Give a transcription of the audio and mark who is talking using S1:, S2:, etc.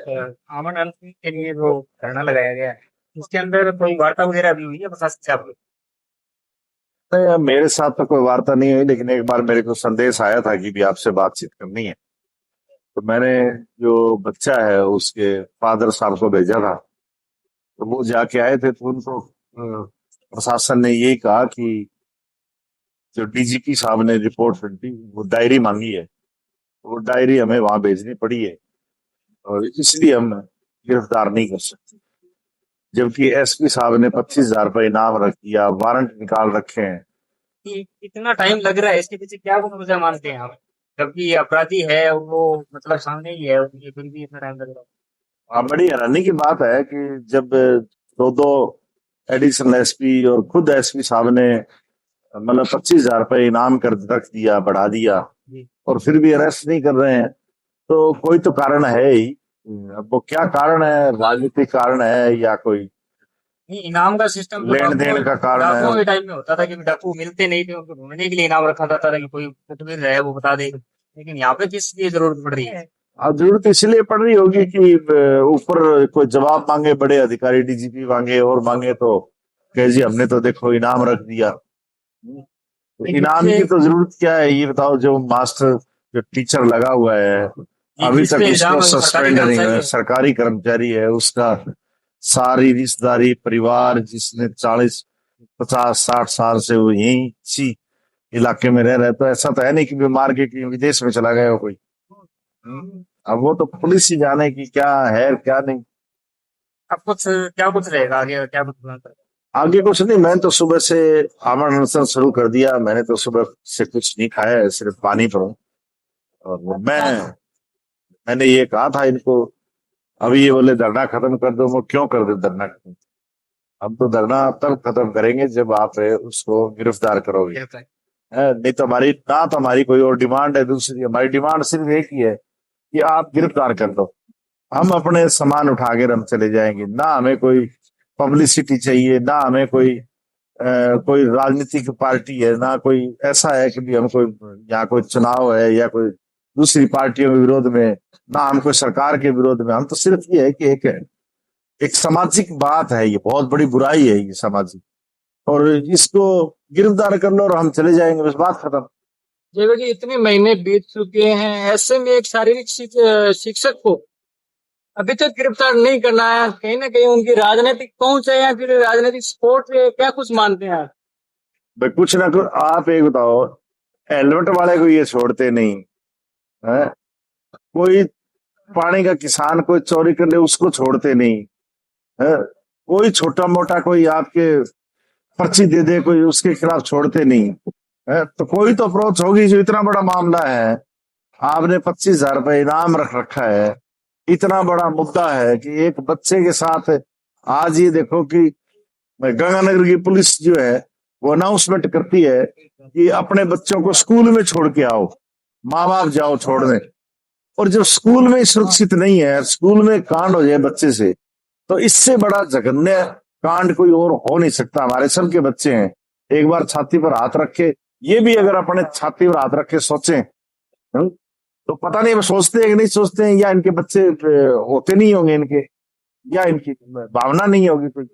S1: अमन अनशन के लिए जो धरना लगाया गया है, उसके अंदर कोई वार्ता वगैरह भी हुई है प्रशासन से आपको?
S2: नहीं, अब मेरे साथ तो कोई वार्ता नहीं हुई, लेकिन एक बार मेरे को संदेश आया था कि भी आपसे बातचीत करनी है। तो मैंने जो बच्चा है उसके फादर साहब को भेजा था। तो वो जाके आए थे, तो उनको प्रशासन ने यही कहा कि जो डीजीपी साहब ने रिपोर्ट दी, वो डायरी मांगी है। वो डायरी हमें वहां भेजनी पड़ी है, और इसलिए हम गिरफ्तार नहीं कर सकते। जबकि एसपी साहब ने 25,000 रुपये इनाम रख दिया, वारंट निकाल रखे हैं।
S1: कि इतना टाइम लग रहा है, इसके पीछे क्या वजह मानते हैं आप? जबकि ये अपराधी है वो मतलब सामने ही है, उनके फिर भी इतना टाइम लग रहा है।
S2: हाँ, बड़ी हैरानी की बात है कि जब दो दो एडिशनल एसपी और खुद एसपी साहब ने मतलब 25,000 रुपये इनाम कर रख दिया, बढ़ा दिया,
S1: जी।
S2: और फिर भी अरेस्ट नहीं कर रहे हैं, तो कोई तो कारण है ही। अब वो क्या कारण है, राजनीतिक कारण है या कोई
S1: नहीं, इनाम का सिस्टम तो
S2: लेन देन का कारण है?
S1: डाकुओं के टाइम में होता था कि डाकू मिलते नहीं थे, उनको ढूंढने के लिए इनाम रखा जाता था कि कोई कुटमिर है वो बता दे। लेकिन यहाँ पे किस लिए जरूरत पड़ रही है?
S2: अब जरूरत इसलिए पड़ रही होगी कि ऊपर कोई जवाब मांगे, बड़े अधिकारी डीजीपी मांगे और मांगे, तो कहे जी हमने तो देखो इनाम रख दिया। तो इनाम की तो जरूरत क्या है, ये बताओ। जो मास्टर, जो टीचर लगा हुआ है, अभी तक उसको सस्पेंड नहीं हुआ, सरकारी कर्मचारी है, उसका सारी रिश्तेदारी परिवार, जिसने 40 50 60 साल से वो यही इसी इलाके में रह रहा है, तो ऐसा तो है नहीं कि बीमार के कि विदेश में चला गया हो कोई। अब वो तो पुलिस ही जाने की क्या है क्या नहीं।
S1: अब कुछ क्या कुछ रहेगा आगे, क्या कुछ प्लान है?
S2: आगे कुछ नहीं, मैंने तो सुबह से आमरण अनशन शुरू कर दिया। मैंने तो सुबह से कुछ नहीं खाया है, सिर्फ पानी पर हूँ। और मैंने ये कहा था इनको, अभी ये बोले धरना खत्म कर दो। मैं क्यों कर दे धरना खत्म? हम तो धरना तब खत्म करेंगे जब आप उसको गिरफ्तार करोगे। नहीं तो हमारी कोई और डिमांड है। दूसरी हमारी डिमांड सिर्फ एक ही है कि आप गिरफ्तार कर दो, हम अपने सामान उठा के हम चले जाएंगे। ना हमें कोई पब्लिसिटी चाहिए, ना हमें कोई राजनीतिक पार्टी है, ना कोई ऐसा है कि भी हम कोई यहाँ कोई चुनाव है या कोई दूसरी पार्टियों के विरोध में, ना हम कोई सरकार के विरोध में। हम तो सिर्फ ये है कि एक सामाजिक बात है, ये बहुत बड़ी बुराई है ये सामाजिक, और इसको गिरफ्तार कर लो और हम चले जाएंगे, बस बात खत्म।
S1: जैसे कि इतने महीने बीत चुके हैं, ऐसे में एक शारीरिक शिक्षक को अभी तक गिरफ्तार नहीं करना है, कहीं ना कहीं उनकी राजनीतिक पहुंच है या फिर राजनीतिक सपोर्ट है, क्या कुछ मानते हैं आप?
S2: भाई कुछ ना कुछ आप एक बताओ, हेलमेट वाले को ये छोड़ते नहीं है, कोई पानी का किसान कोई चोरी कर ले उसको छोड़ते नहीं है, कोई छोटा मोटा कोई आपके पर्ची दे दे कोई उसके खिलाफ छोड़ते नहीं है। तो कोई तो अप्रोच होगी। जो इतना बड़ा मामला है, आपने 25,000 रुपये इनाम रख रखा है, इतना बड़ा मुद्दा है कि एक बच्चे के साथ आज ये देखो कि गंगानगर की पुलिस जो है वो अनाउंसमेंट करती है कि अपने बच्चों को स्कूल में छोड़ के आओ, माँ बाप जाओ छोड़ने। और जब स्कूल में सुरक्षित नहीं है, स्कूल में कांड हो जाए बच्चे से, तो इससे बड़ा जघन्य कांड कोई और हो नहीं सकता। हमारे सबके बच्चे हैं, एक बार छाती पर हाथ रखे, ये भी अगर अपने छाती पर हाथ रख के सोचें, तो पता नहीं वो सोचते हैं कि नहीं सोचते हैं, या इनके बच्चे होते नहीं होंगे इनके, या इनकी भावना नहीं होगी कोई।